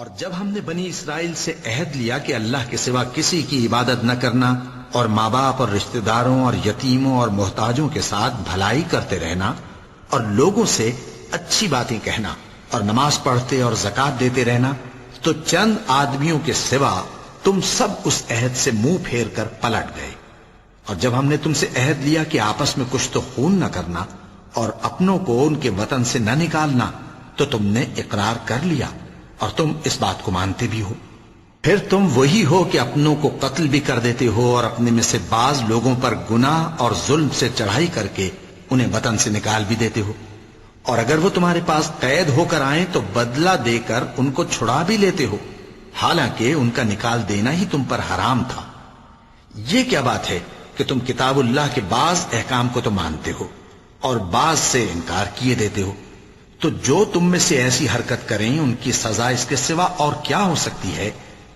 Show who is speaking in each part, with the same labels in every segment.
Speaker 1: اور جب ہم نے بنی اسرائیل سے عہد لیا کہ اللہ کے سوا کسی کی عبادت نہ کرنا اور ماں باپ اور رشتہ داروں اور یتیموں اور محتاجوں کے ساتھ بھلائی کرتے رہنا اور لوگوں سے اچھی باتیں کہنا اور نماز پڑھتے اور زکوٰۃ دیتے رہنا، تو چند آدمیوں کے سوا تم سب اس عہد سے منہ پھیر کر پلٹ گئے۔ اور جب ہم نے تم سے عہد لیا کہ آپس میں کچھ تو خون نہ کرنا اور اپنوں کو ان کے وطن سے نہ نکالنا، تو تم نے اقرار کر لیا اور تم اس بات کو مانتے بھی ہو۔ پھر تم وہی ہو کہ اپنوں کو قتل بھی کر دیتے ہو اور اپنے میں سے بعض لوگوں پر گناہ اور ظلم سے چڑھائی کر کے انہیں وطن سے نکال بھی دیتے ہو، اور اگر وہ تمہارے پاس قید ہو کر آئیں تو بدلہ دے کر ان کو چھڑا بھی لیتے ہو، حالانکہ ان کا نکال دینا ہی تم پر حرام تھا۔ یہ کیا بات ہے کہ تم کتاب اللہ کے بعض احکام کو تو مانتے ہو اور بعض سے انکار کیے دیتے ہو؟ تو جو تم میں سے ایسی حرکت کریں ان کی سزا اس کے سوا اور کیا ہو سکتی ہے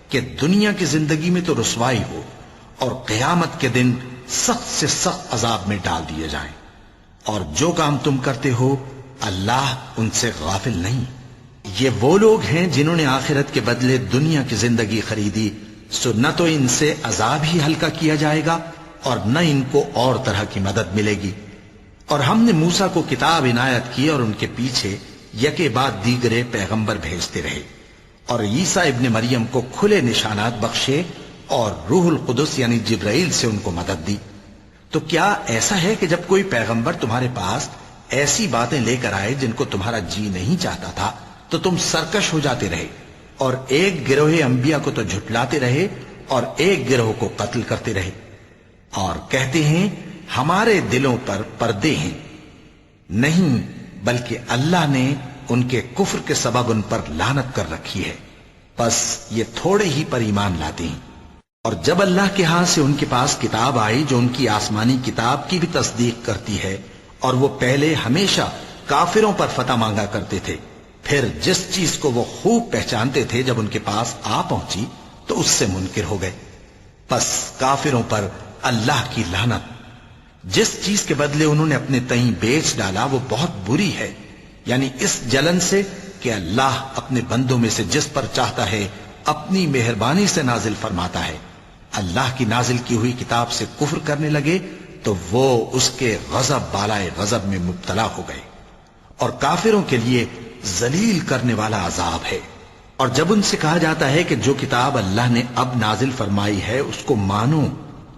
Speaker 1: کہ دنیا کی زندگی میں تو رسوائی ہو اور قیامت کے دن سخت سے سخت عذاب میں ڈال دیے جائیں۔ اور جو کام تم کرتے ہو اللہ ان سے غافل نہیں۔ یہ وہ لوگ ہیں جنہوں نے آخرت کے بدلے دنیا کی زندگی خریدی، سو نہ تو ان سے عذاب ہی ہلکا کیا جائے گا اور نہ ان کو اور طرح کی مدد ملے گی۔ اور ہم نے موسیٰ کو کتاب عنایت کی اور ان کے پیچھے یکے بعد دیگرے پیغمبر بھیجتے رہے، اور عیسیٰ ابن مریم کو کھلے نشانات بخشے اور روح القدس یعنی جبرائیل سے ان کو مدد دی۔ تو کیا ایسا ہے کہ جب کوئی پیغمبر تمہارے پاس ایسی باتیں لے کر آئے جن کو تمہارا جی نہیں چاہتا تھا تو تم سرکش ہو جاتے رہے اور ایک گروہ انبیاء کو تو جھٹلاتے رہے اور ایک گروہ کو قتل کرتے رہے، اور کہتے ہیں ہمارے دلوں پر پردے ہیں؟ نہیں، بلکہ اللہ نے ان کے کفر کے سبب ان پر لعنت کر رکھی ہے، بس یہ تھوڑے ہی پر ایمان لاتے ہیں۔ اور جب اللہ کے ہاں سے ان کے پاس کتاب آئی جو ان کی آسمانی کتاب کی بھی تصدیق کرتی ہے، اور وہ پہلے ہمیشہ کافروں پر فتح مانگا کرتے تھے، پھر جس چیز کو وہ خوب پہچانتے تھے جب ان کے پاس آ پہنچی تو اس سے منکر ہو گئے، بس کافروں پر اللہ کی لعنت۔ جس چیز کے بدلے انہوں نے اپنے تئیں بیچ ڈالا وہ بہت بری ہے، یعنی اس جلن سے کہ اللہ اپنے بندوں میں سے جس پر چاہتا ہے اپنی مہربانی سے نازل فرماتا ہے۔ اللہ کی نازل کی ہوئی کتاب سے کفر کرنے لگے تو وہ اس کے غضب بالائے غضب میں مبتلا ہو گئے، اور کافروں کے لیے ذلیل کرنے والا عذاب ہے۔ اور جب ان سے کہا جاتا ہے کہ جو کتاب اللہ نے اب نازل فرمائی ہے اس کو مانو،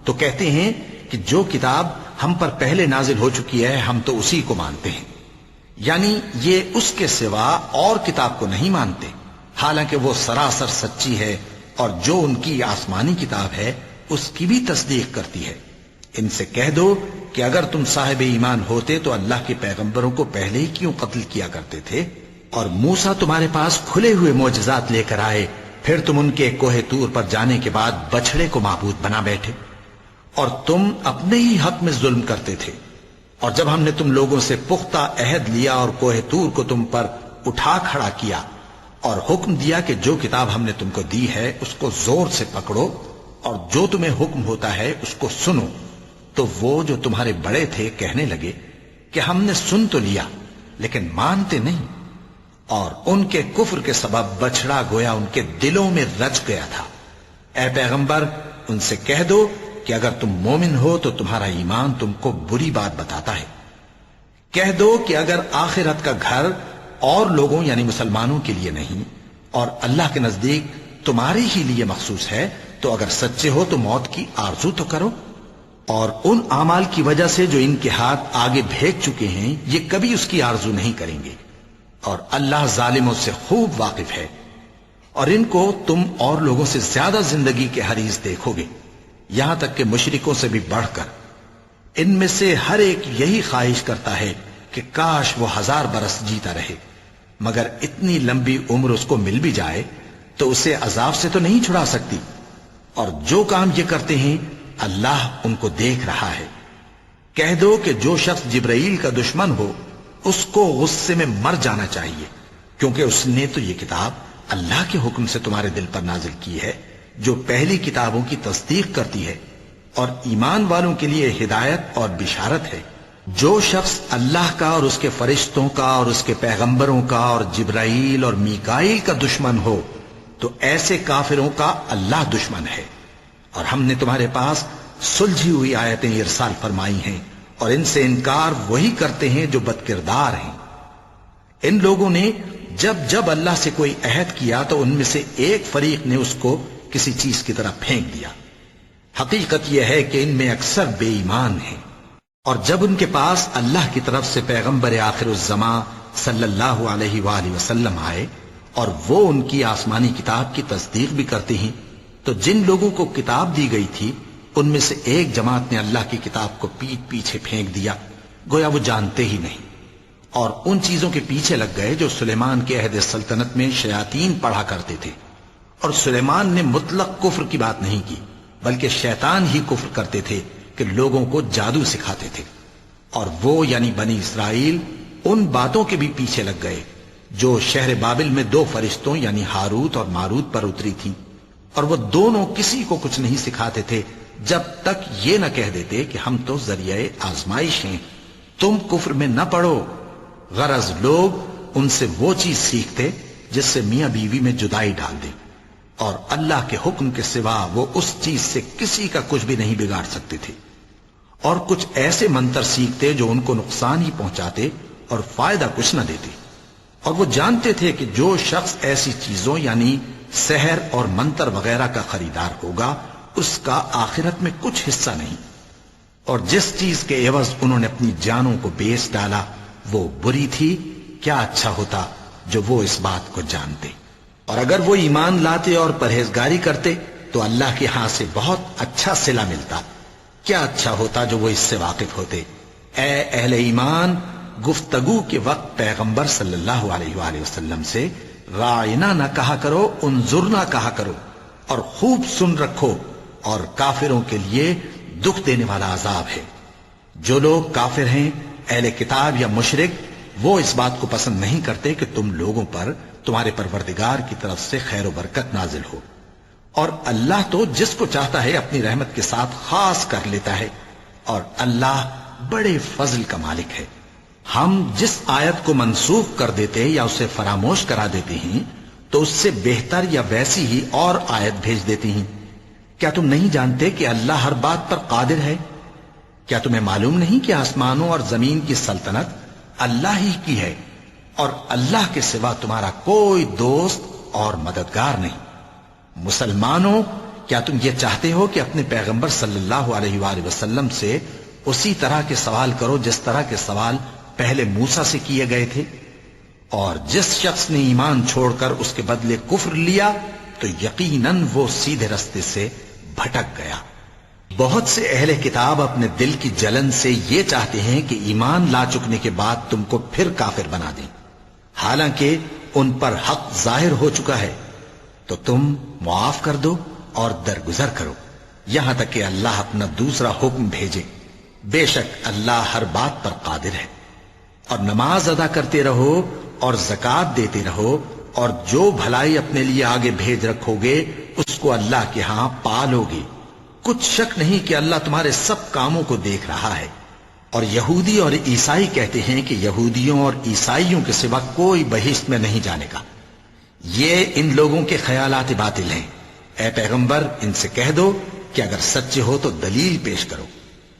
Speaker 1: تو کہتے ہیں کہ جو کتاب ہم پر پہلے نازل ہو چکی ہے ہم تو اسی کو مانتے ہیں، یعنی یہ اس کے سوا اور کتاب کو نہیں مانتے، حالانکہ وہ سراسر سچی ہے اور جو ان کی آسمانی کتاب ہے اس کی بھی تصدیق کرتی ہے۔ ان سے کہہ دو کہ اگر تم صاحب ایمان ہوتے تو اللہ کے پیغمبروں کو پہلے ہی کیوں قتل کیا کرتے تھے؟ اور موسیٰ تمہارے پاس کھلے ہوئے معجزات لے کر آئے، پھر تم ان کے کوہ طور پر جانے کے بعد بچھڑے کو معبود بنا بیٹھے، اور تم اپنے ہی حق میں ظلم کرتے تھے۔ اور جب ہم نے تم لوگوں سے پختہ عہد لیا اور کوہ طور کو تم پر اٹھا کھڑا کیا اور حکم دیا کہ جو کتاب ہم نے تم کو دی ہے اس کو زور سے پکڑو اور جو تمہیں حکم ہوتا ہے اس کو سنو، تو وہ جو تمہارے بڑے تھے کہنے لگے کہ ہم نے سن تو لیا لیکن مانتے نہیں، اور ان کے کفر کے سبب بچڑا گویا ان کے دلوں میں رچ گیا تھا۔ اے پیغمبر ان سے کہہ دو کہ اگر تم مومن ہو تو تمہارا ایمان تم کو بری بات بتاتا ہے۔ کہہ دو کہ اگر آخرت کا گھر اور لوگوں یعنی مسلمانوں کے لیے نہیں اور اللہ کے نزدیک تمہارے ہی لیے مخصوص ہے تو اگر سچے ہو تو موت کی آرزو تو کرو، اور ان اعمال کی وجہ سے جو ان کے ہاتھ آگے بھیج چکے ہیں یہ کبھی اس کی آرزو نہیں کریں گے، اور اللہ ظالموں سے خوب واقف ہے۔ اور ان کو تم اور لوگوں سے زیادہ زندگی کے حریص دیکھو گے، یہاں تک کہ مشرکوں سے بھی بڑھ کر۔ ان میں سے ہر ایک یہی خواہش کرتا ہے کہ کاش وہ 1000 برس جیتا رہے، مگر اتنی لمبی عمر اس کو مل بھی جائے تو اسے عذاب سے تو نہیں چھڑا سکتی، اور جو کام یہ کرتے ہیں اللہ ان کو دیکھ رہا ہے۔ کہہ دو کہ جو شخص جبرائیل کا دشمن ہو اس کو غصے میں مر جانا چاہیے، کیونکہ اس نے تو یہ کتاب اللہ کے حکم سے تمہارے دل پر نازل کی ہے جو پہلی کتابوں کی تصدیق کرتی ہے، اور ایمان والوں کے لیے ہدایت اور بشارت ہے۔ جو شخص اللہ کا اور اس کے فرشتوں کا اور اس کے پیغمبروں کا اور جبرائیل اور میکائیل کا دشمن ہو تو ایسے کافروں کا اللہ دشمن ہے، اور ہم نے تمہارے پاس سلجھی ہوئی آیتیں ارسال فرمائی ہیں، اور ان سے انکار وہی کرتے ہیں جو بد کردار ہیں۔ ان لوگوں نے جب جب اللہ سے کوئی عہد کیا تو ان میں سے ایک فریق نے اس کو کسی چیز کی طرح پھینک دیا۔ حقیقت یہ ہے کہ ان میں اکثر بے ایمان ہیں، اور جب ان کے پاس اللہ کی طرف سے پیغمبر آخر الزماں صلی اللہ علیہ وآلہ وسلم آئے اور وہ ان کی آسمانی کتاب کی تصدیق بھی کرتے ہیں، تو جن لوگوں کو کتاب دی گئی تھی ان میں سے ایک جماعت نے اللہ کی کتاب کو پیٹ پیچھے پھینک دیا، گویا وہ جانتے ہی نہیں، اور ان چیزوں کے پیچھے لگ گئے جو سلیمان کے عہد سلطنت میں شیاطین پڑھا کرتے تھے۔ اور سلیمان نے مطلق کفر کی بات نہیں کی، بلکہ شیطان ہی کفر کرتے تھے کہ لوگوں کو جادو سکھاتے تھے، اور وہ یعنی بنی اسرائیل ان باتوں کے بھی پیچھے لگ گئے جو شہر بابل میں دو فرشتوں یعنی ہاروت اور ماروت پر اتری تھی، اور وہ دونوں کسی کو کچھ نہیں سکھاتے تھے جب تک یہ نہ کہہ دیتے کہ ہم تو ذریعہ آزمائش ہیں، تم کفر میں نہ پڑو۔ غرض لوگ ان سے وہ چیز سیکھتے جس سے میاں بیوی میں جدائی ڈال دے، اور اللہ کے حکم کے سوا وہ اس چیز سے کسی کا کچھ بھی نہیں بگاڑ سکتے تھے، اور کچھ ایسے منتر سیکھتے جو ان کو نقصان ہی پہنچاتے اور فائدہ کچھ نہ دیتے، اور وہ جانتے تھے کہ جو شخص ایسی چیزوں یعنی سحر اور منتر وغیرہ کا خریدار ہوگا اس کا آخرت میں کچھ حصہ نہیں، اور جس چیز کے عوض انہوں نے اپنی جانوں کو بیچ ڈالا وہ بری تھی، کیا اچھا ہوتا جو وہ اس بات کو جانتے، اور اگر وہ ایمان لاتے اور پرہیزگاری کرتے تو اللہ کے ہاں سے بہت اچھا صلہ ملتا، کیا اچھا ہوتا جو وہ اس سے واقف ہوتے۔ اے اہل ایمان، گفتگو کے وقت پیغمبر صلی اللہ علیہ وآلہ وسلم سے رائنا نہ کہا کرو، انظرنا کہا کرو، اور خوب سن رکھو، اور کافروں کے لیے دکھ دینے والا عذاب ہے۔ جو لوگ کافر ہیں، اہل کتاب یا مشرک، وہ اس بات کو پسند نہیں کرتے کہ تم لوگوں پر تمہارے پروردگار کی طرف سے خیر و برکت نازل ہو، اور اللہ تو جس کو چاہتا ہے اپنی رحمت کے ساتھ خاص کر لیتا ہے، اور اللہ بڑے فضل کا مالک ہے۔ ہم جس آیت کو منسوخ کر دیتے یا اسے فراموش کرا دیتے ہیں تو اس سے بہتر یا ویسی ہی اور آیت بھیج دیتے ہیں۔ کیا تم نہیں جانتے کہ اللہ ہر بات پر قادر ہے؟ کیا تمہیں معلوم نہیں کہ آسمانوں اور زمین کی سلطنت اللہ ہی کی ہے، اور اللہ کے سوا تمہارا کوئی دوست اور مددگار نہیں؟ مسلمانوں، کیا تم یہ چاہتے ہو کہ اپنے پیغمبر صلی اللہ علیہ وآلہ وسلم سے اسی طرح کے سوال کرو جس طرح کے سوال پہلے موسیٰ سے کیے گئے تھے؟ اور جس شخص نے ایمان چھوڑ کر اس کے بدلے کفر لیا تو یقیناً وہ سیدھے رستے سے بھٹک گیا۔ بہت سے اہل کتاب اپنے دل کی جلن سے یہ چاہتے ہیں کہ ایمان لا چکنے کے بعد تم کو پھر کافر بنا دیں، حالانکہ ان پر حق ظاہر ہو چکا ہے، تو تم معاف کر دو اور درگزر کرو یہاں تک کہ اللہ اپنا دوسرا حکم بھیجے۔ بے شک اللہ ہر بات پر قادر ہے۔ اور نماز ادا کرتے رہو اور زکوٰۃ دیتے رہو، اور جو بھلائی اپنے لیے آگے بھیج رکھو گے اس کو اللہ کے ہاں پالو گے۔ کچھ شک نہیں کہ اللہ تمہارے سب کاموں کو دیکھ رہا ہے۔ اور یہودی اور عیسائی کہتے ہیں کہ یہودیوں اور عیسائیوں کے سوا کوئی بہشت میں نہیں جانے کا۔ یہ ان لوگوں کے خیالات باطل ہیں۔ اے پیغمبر، ان سے کہہ دو کہ اگر سچے ہو تو دلیل پیش کرو۔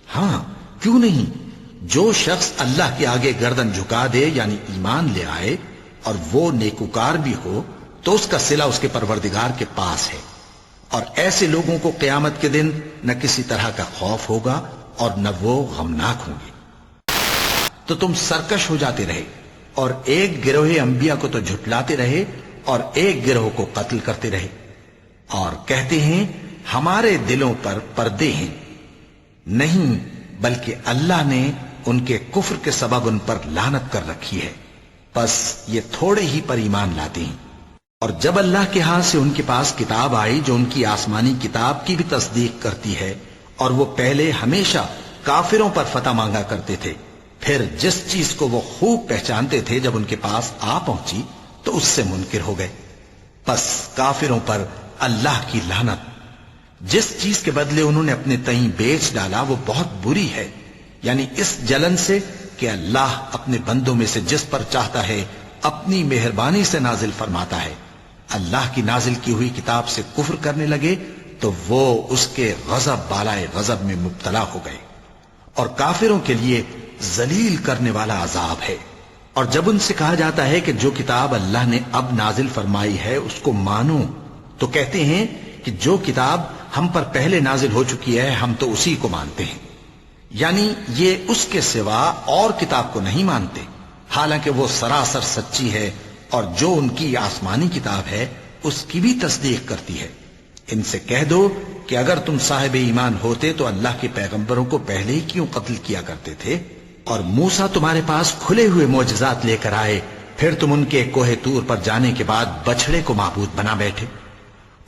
Speaker 1: ہاں، کیوں نہیں؟ جو شخص اللہ کے آگے گردن جھکا دے یعنی ایمان لے آئے اور وہ نیکوکار بھی ہو تو اس کا صلہ اس کے پروردگار کے پاس ہے، اور ایسے لوگوں کو قیامت کے دن نہ کسی طرح کا خوف ہوگا اور نہ وہ غمناک ہوں گے۔ تو تم سرکش ہو جاتے رہے، اور ایک گروہ انبیاء کو تو جھٹلاتے رہے اور ایک گروہ کو قتل کرتے رہے، اور کہتے ہیں ہمارے دلوں پر پردے ہیں۔ نہیں، بلکہ اللہ نے ان کے کفر کے سبب ان پر لعنت کر رکھی ہے، بس یہ تھوڑے ہی پر ایمان لاتے ہیں۔ اور جب اللہ کے ہاں سے ان کے پاس کتاب آئی جو ان کی آسمانی کتاب کی بھی تصدیق کرتی ہے، اور وہ پہلے ہمیشہ کافروں پر فتح مانگا کرتے تھے، پھر جس چیز کو وہ خوب پہچانتے تھے جب ان کے پاس آ پہنچی تو اس سے منکر ہو گئے، بس کافروں پر اللہ کی لعنت۔ جس چیز کے بدلے انہوں نے اپنے تئیں بیچ ڈالا وہ بہت بری ہے، یعنی اس جلن سے کہ اللہ اپنے بندوں میں سے جس پر چاہتا ہے اپنی مہربانی سے نازل فرماتا ہے۔ اللہ کی نازل کی ہوئی کتاب سے کفر کرنے لگے تو وہ اس کے غضب بالائے غضب میں مبتلا ہو گئے، اور کافروں کے لیے ذلیل کرنے والا عذاب ہے۔ اور جب ان سے کہا جاتا ہے کہ جو کتاب اللہ نے اب نازل فرمائی ہے اس کو مانو، تو کہتے ہیں کہ جو کتاب ہم پر پہلے نازل ہو چکی ہے ہم تو اسی کو مانتے ہیں، یعنی یہ اس کے سوا اور کتاب کو نہیں مانتے، حالانکہ وہ سراسر سچی ہے، اور جو ان کی آسمانی کتاب ہے اس کی بھی تصدیق کرتی ہے۔ ان سے کہہ دو کہ اگر تم صاحب ایمان ہوتے تو اللہ کے پیغمبروں کو پہلے ہی کیوں قتل کیا کرتے تھے؟ اور موسیٰ تمہارے پاس کھلے ہوئے معجزات لے کر آئے، پھر تم ان کے کوہ طور پر جانے کے بعد بچڑے کو معبود بنا بیٹھے،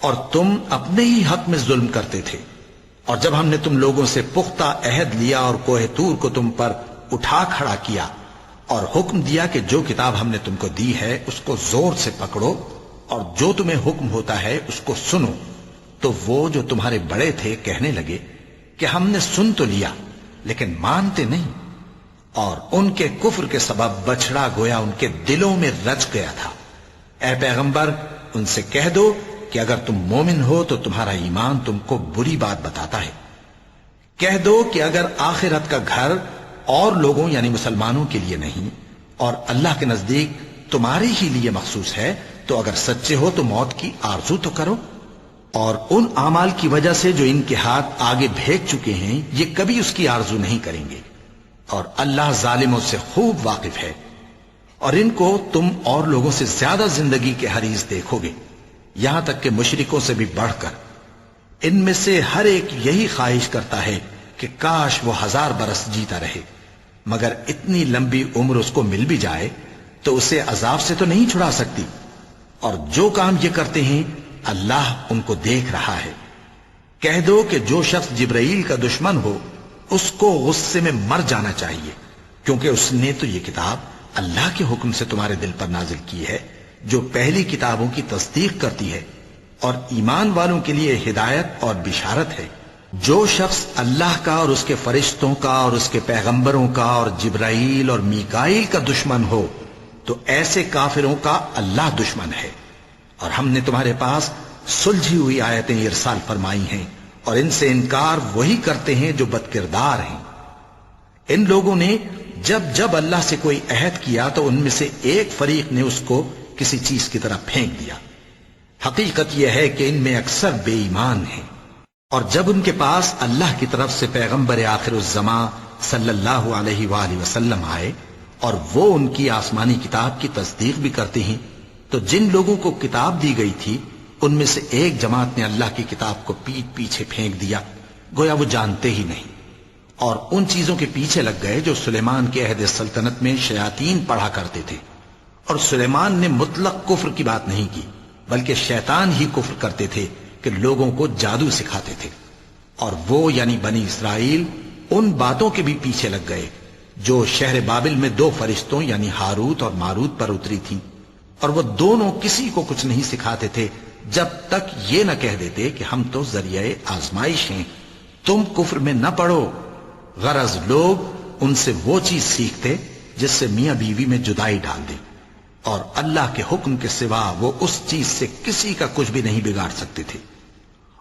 Speaker 1: اور تم اپنے ہی حق میں ظلم کرتے تھے۔ اور جب ہم نے تم لوگوں سے پختہ عہد لیا اور کوہ طور کو تم پر اٹھا کھڑا کیا اور حکم دیا کہ جو کتاب ہم نے تم کو دی ہے اس کو زور سے پکڑو اور جو تمہیں حکم ہوتا ہے اس کو سنو، تو وہ جو تمہارے بڑے تھے کہنے لگے کہ ہم نے سن تو لیا لیکن مانتے نہیں، اور ان کے کفر کے سبب بچڑا گویا ان کے دلوں میں رچ گیا تھا۔ اے پیغمبر ان سے کہہ دو کہ اگر تم مومن ہو تو تمہارا ایمان تم کو بری بات بتاتا ہے۔ کہہ دو کہ اگر آخرت کا گھر اور لوگوں یعنی مسلمانوں کے لیے نہیں اور اللہ کے نزدیک تمہارے ہی لیے مخصوص ہے تو اگر سچے ہو تو موت کی آرزو تو کرو، اور ان اعمال کی وجہ سے جو ان کے ہاتھ آگے بھیج چکے ہیں یہ کبھی اس کی آرزو نہیں کریں گے، اور اللہ ظالموں سے خوب واقف ہے۔ اور ان کو تم اور لوگوں سے زیادہ زندگی کے حریص دیکھو گے، یہاں تک کہ مشرکوں سے بھی بڑھ کر۔ ان میں سے ہر ایک یہی خواہش کرتا ہے کہ کاش وہ 1000 برس جیتا رہے، مگر اتنی لمبی عمر اس کو مل بھی جائے تو اسے عذاب سے تو نہیں چھڑا سکتی، اور جو کام یہ کرتے ہیں اللہ ان کو دیکھ رہا ہے۔ کہہ دو کہ جو شخص جبرائیل کا دشمن ہو اس کو غصے میں مر جانا چاہیے، کیونکہ اس نے تو یہ کتاب اللہ کے حکم سے تمہارے دل پر نازل کی ہے جو پہلی کتابوں کی تصدیق کرتی ہے اور ایمان والوں کے لیے ہدایت اور بشارت ہے۔ جو شخص اللہ کا اور اس کے فرشتوں کا اور اس کے پیغمبروں کا اور جبرائیل اور میکائیل کا دشمن ہو تو ایسے کافروں کا اللہ دشمن ہے۔ اور ہم نے تمہارے پاس سلجھی ہوئی آیتیں ارسال فرمائی ہیں، اور ان سے انکار وہی کرتے ہیں جو بد کردار ہیں۔ ان لوگوں نے جب جب اللہ سے کوئی عہد کیا تو ان میں سے ایک فریق نے اس کو کسی چیز کی طرح پھینک دیا۔ حقیقت یہ ہے کہ ان میں اکثر بے ایمان ہیں۔ اور جب ان کے پاس اللہ کی طرف سے پیغمبر آخر الزماں صلی اللہ علیہ وآلہ وسلم آئے اور وہ ان کی آسمانی کتاب کی تصدیق بھی کرتے ہیں، تو جن لوگوں کو کتاب دی گئی تھی ان میں سے ایک جماعت نے اللہ کی کتاب کو پیٹ پیچھے پھینک دیا، گویا وہ جانتے ہی نہیں، اور ان چیزوں کے پیچھے لگ گئے جو سلیمان کے عہد سلطنت میں شیاطین پڑھا کرتے تھے۔ اور سلیمان نے مطلق کفر کی بات نہیں کی، بلکہ شیطان ہی کفر کرتے تھے کہ لوگوں کو جادو سکھاتے تھے۔ اور وہ یعنی بنی اسرائیل ان باتوں کے بھی پیچھے لگ گئے جو شہر بابل میں 2 فرشتوں یعنی ہاروت اور ماروت پر اتری تھیں، اور وہ دونوں کسی کو کچھ نہیں سکھاتے تھے جب تک یہ نہ کہہ دیتے کہ ہم تو ذریعہ آزمائش ہیں، تم کفر میں نہ پڑو۔ غرض لوگ ان سے وہ چیز سیکھتے جس سے میاں بیوی میں جدائی ڈال دے، اور اللہ کے حکم کے سوا وہ اس چیز سے کسی کا کچھ بھی نہیں بگاڑ سکتے تھے،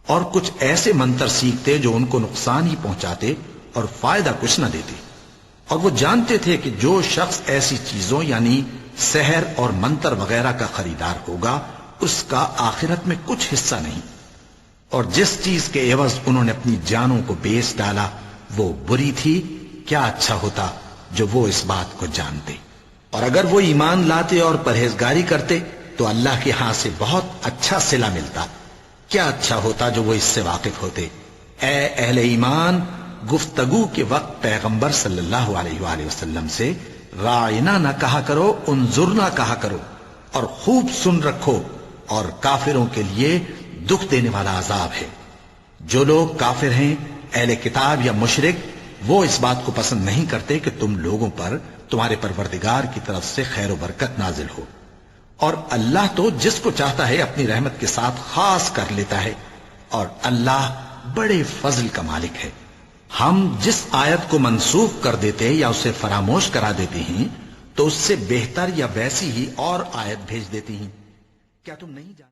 Speaker 1: اور کچھ ایسے منتر سیکھتے جو ان کو نقصان ہی پہنچاتے اور فائدہ کچھ نہ دیتے۔ اور وہ جانتے تھے کہ جو شخص ایسی چیزوں یعنی سحر اور منتر وغیرہ کا خریدار ہوگا اس کا آخرت میں کچھ حصہ نہیں، اور جس چیز کے عوض انہوں نے اپنی جانوں کو بیچ ڈالا وہ بری تھی۔ کیا اچھا ہوتا جو وہ اس بات کو جانتے، اور اگر وہ ایمان لاتے اور پرہیزگاری کرتے تو اللہ کے ہاں سے بہت اچھا صلہ ملتا۔ کیا اچھا ہوتا جو وہ اس سے واقف ہوتے۔ اے اہل ایمان، گفتگو کے وقت پیغمبر صلی اللہ علیہ وآلہ وسلم سے راعنا نہ کہا کرو، انظرنا کہا کرو، اور خوب سن رکھو، اور کافروں کے لیے دکھ دینے والا عذاب ہے۔ جو لوگ کافر ہیں، اہل کتاب یا مشرک، وہ اس بات کو پسند نہیں کرتے کہ تم لوگوں پر تمہارے پروردگار کی طرف سے خیر و برکت نازل ہو، اور اللہ تو جس کو چاہتا ہے اپنی رحمت کے ساتھ خاص کر لیتا ہے، اور اللہ بڑے فضل کا مالک ہے۔ ہم جس آیت کو منسوخ کر دیتے یا اسے فراموش کرا دیتے ہیں تو اس سے بہتر یا ویسی ہی اور آیت بھیج دیتی ہیں۔ کیا تم نہیں جانتے؟